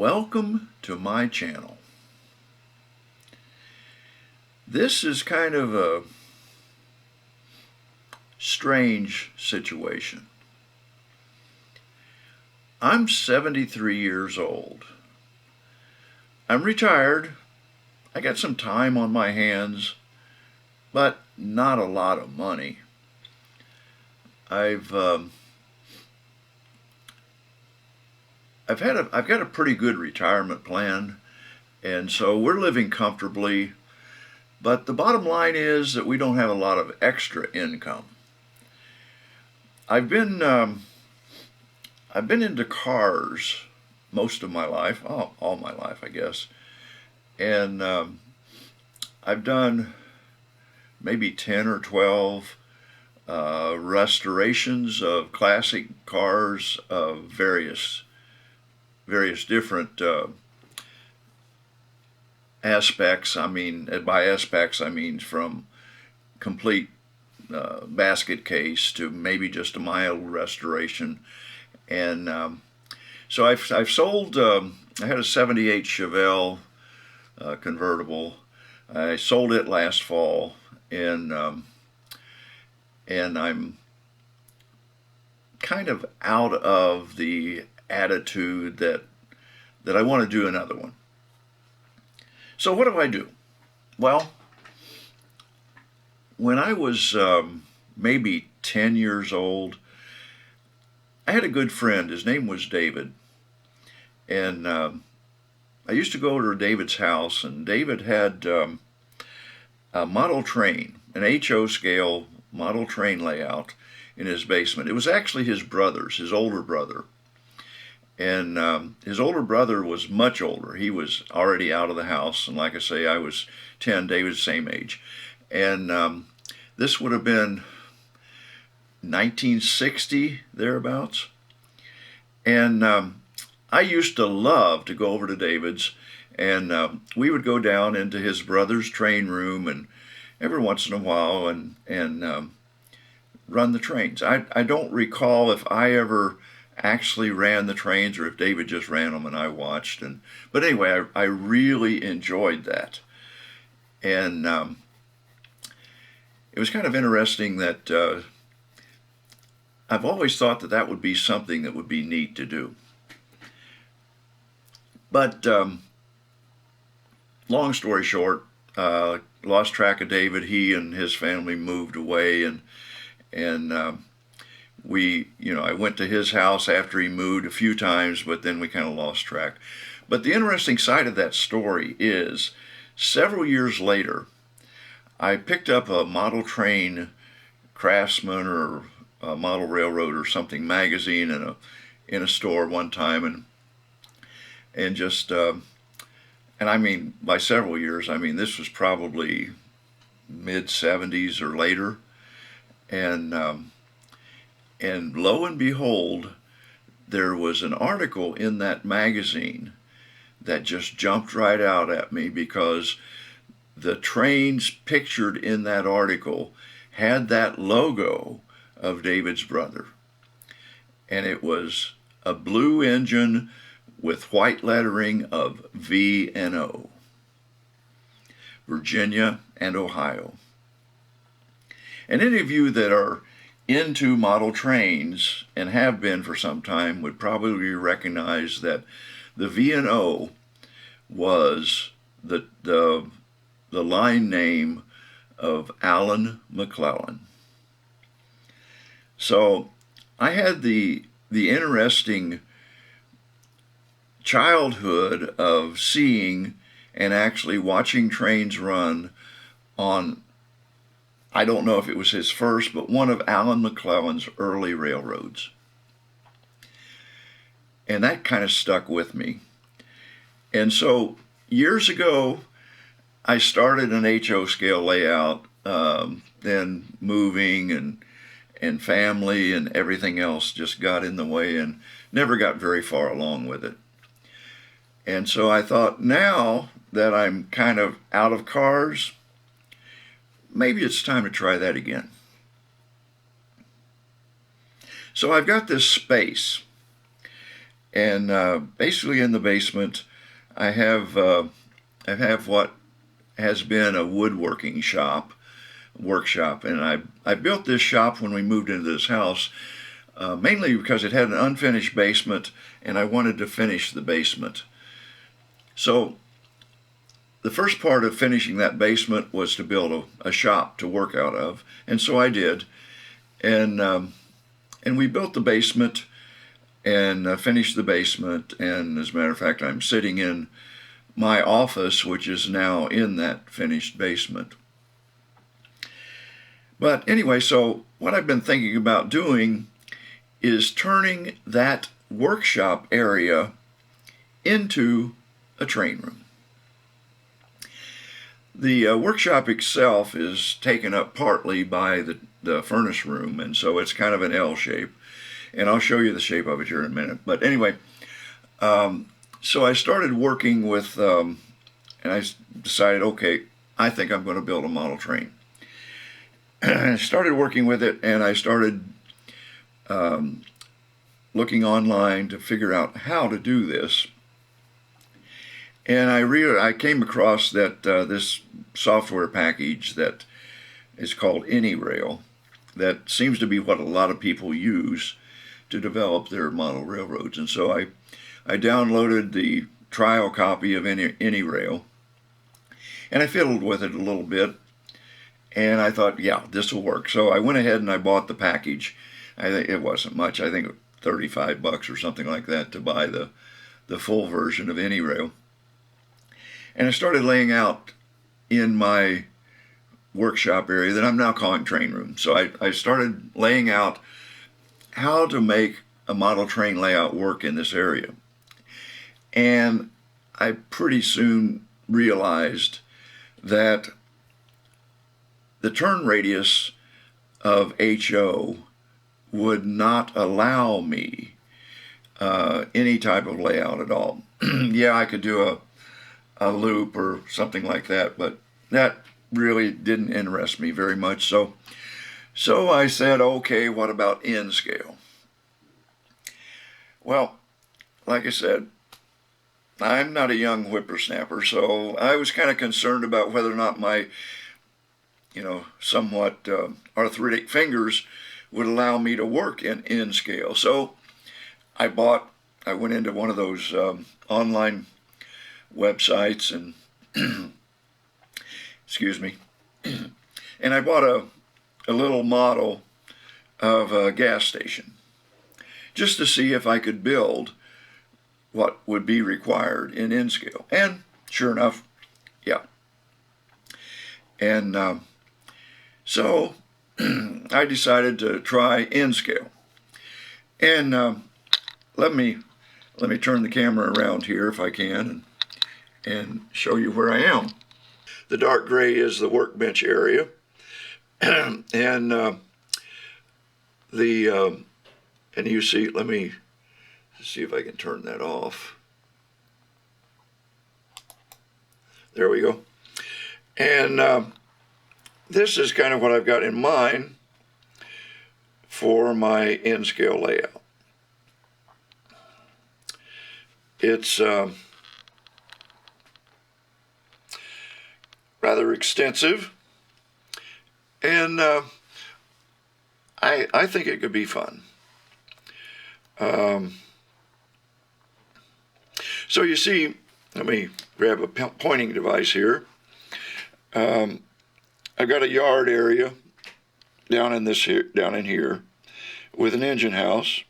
Welcome to my channel. This is kind of a strange situation. I'm 73 years old. I'm retired. I got some time on my hands, but not a lot of money. I've got a pretty good retirement plan, and so we're living comfortably, but the bottom line is that we don't have a lot of extra income. I've been into cars most of my life, all my life, I guess, and I've done maybe 10 or 12 restorations of classic cars of various different aspects. I mean, by aspects I mean from complete basket case to maybe just a mild restoration. And so I've sold. I had a '78 Chevelle convertible. I sold it last fall, and I'm kind of out of the attitude that I want to do another one. So what do I do? Well, when I was maybe 10 years old, I had a good friend. His name was David, and I used to go to David's house, and David had a model train, an HO scale model train layout in his basement. It was actually his brother's, his older brother. And his older brother was much older. He was already out of the house, and like I say, I was 10, David's the same age. And this would have been 1960, thereabouts. And I used to love to go over to David's, and we would go down into his brother's train room, and every once in a while, and run the trains. I don't recall if I ever actually ran the trains or if David just ran them and I watched. But anyway, I really enjoyed that. And it was kind of interesting that I've always thought that that would be something that would be neat to do. But long story short, lost track of David. He and his family moved away, and I went to his house after he moved a few times, but then we kind of lost track. But the interesting side of that story is, several years later, I picked up a model train Craftsman or a model railroad or something magazine in a store one time, and just and I mean, by several years, I mean this was probably mid-70s or later, and lo and behold, there was an article in that magazine that just jumped right out at me, because the trains pictured in that article had that logo of David's brother. And it was a blue engine with white lettering of V&O, Virginia and Ohio. And any of you that are into model trains and have been for some time would probably recognize that the V&O was the line name of Alan McClellan. So I had the interesting childhood of seeing and actually watching trains run on, I don't know if it was his first, but one of Alan McClellan's early railroads. And that kind of stuck with me. And so years ago, I started an HO scale layout, then moving and family and everything else just got in the way and never got very far along with it. And so I thought, now that I'm kind of out of cars, maybe it's time to try that again. So I've got this space, And basically in the basement, I have what has been a woodworking workshop, and I built this shop when we moved into this house, mainly because it had an unfinished basement, and I wanted to finish the basement. So the first part of finishing that basement was to build a shop to work out of, and so I did, and we built the basement and finished the basement. And as a matter of fact, I'm sitting in my office, which is now in that finished basement. But anyway, so what I've been thinking about doing is turning that workshop area into a train room. The workshop itself is taken up partly by the furnace room, and so it's kind of an L shape. And I'll show you the shape of it here in a minute. But anyway, so I started working with, and I decided, okay, I think I'm going to build a model train. I started working with it, and I started looking online to figure out how to do this. And I came across that this software package that is called AnyRail, that seems to be what a lot of people use to develop their model railroads. And so I downloaded the trial copy of AnyRail, and I fiddled with it a little bit, and I thought, yeah, this will work. So I went ahead and I bought the package. I think it wasn't much. I think $35 or something like that to buy the full version of AnyRail. And I started laying out in my workshop area that I'm now calling train room. So I started laying out how to make a model train layout work in this area. And I pretty soon realized that the turn radius of HO would not allow me any type of layout at all. Yeah, I could do a loop or something like that, but that really didn't interest me very much. So I said, okay, what about N scale? Well, like I said, I'm not a young whippersnapper, so I was kind of concerned about whether or not my, somewhat arthritic fingers would allow me to work in N scale. So I went into one of those online websites and excuse me, and I bought a little model of a gas station just to see if I could build what would be required in N scale. And sure enough, yeah. And so I decided to try N scale. And let me turn the camera around here if I can and show you where I am. The dark gray is the workbench area, and and you see, let me see if I can turn that off. There we go. And this is kind of what I've got in mind for my N scale layout. It's rather extensive, and I think it could be fun. So you see, let me grab a pointing device here. I've got a yard area down in here with an engine house,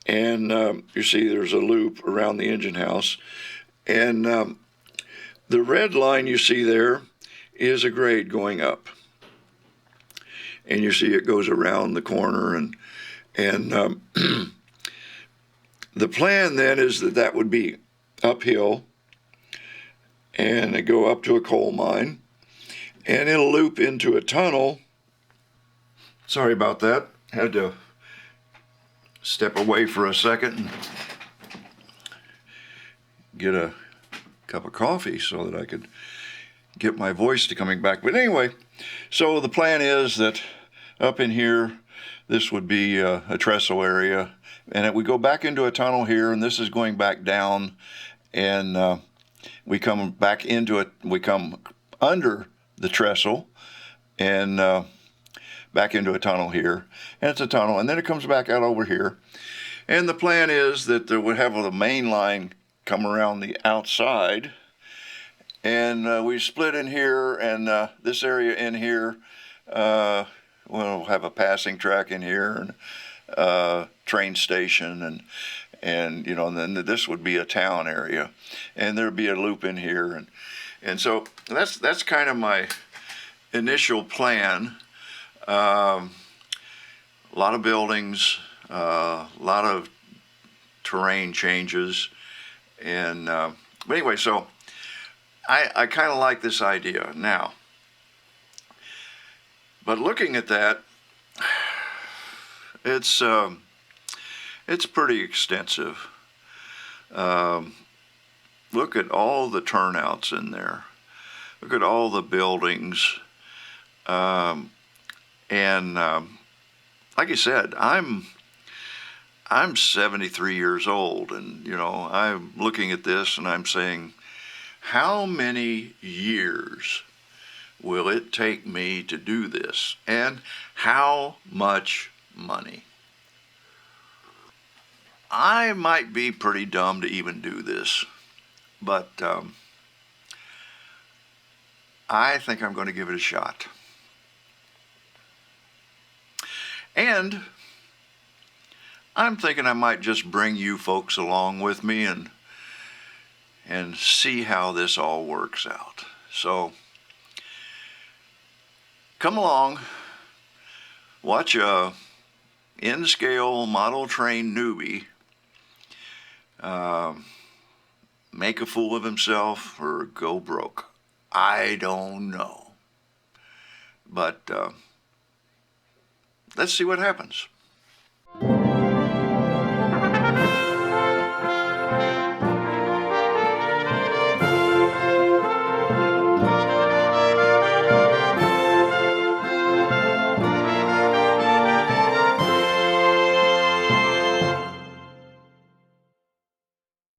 and you see there's a loop around the engine house, and the red line you see there is a grade going up, and you see it goes around the corner, and the plan then is that would be uphill, and it go up to a coal mine, and it'll loop into a tunnel. Sorry about that. Had to step away for a second and get a cup of coffee so that I could get my voice to coming back. But anyway, so the plan is that up in here, this would be a trestle area, And we go back into a tunnel here, and this is going back down, and we come back into it. We come under the trestle and back into a tunnel here, and it's a tunnel, and then it comes back out over here. And the plan is that there would have the main line come around the outside, and we split in here, and this area in here, we'll have a passing track in here, and train station, and you know, and then this would be a town area, and there'd be a loop in here, and so that's kind of my initial plan. A lot of buildings, a lot of terrain changes, and but anyway, so I kind of like this idea now. But looking at that, it's pretty extensive. Look at all the turnouts in there. Look at all the buildings. And like I said, I'm 73 years old, and you know, I'm looking at this and I'm saying, how many years will it take me to do this, and how much money? I might be pretty dumb to even do this, but I think I'm going to give it a shot. And I'm thinking I might just bring you folks along with me and see how this all works out. So come along, watch a N-scale model train newbie make a fool of himself or go broke. I don't know. But let's see what happens.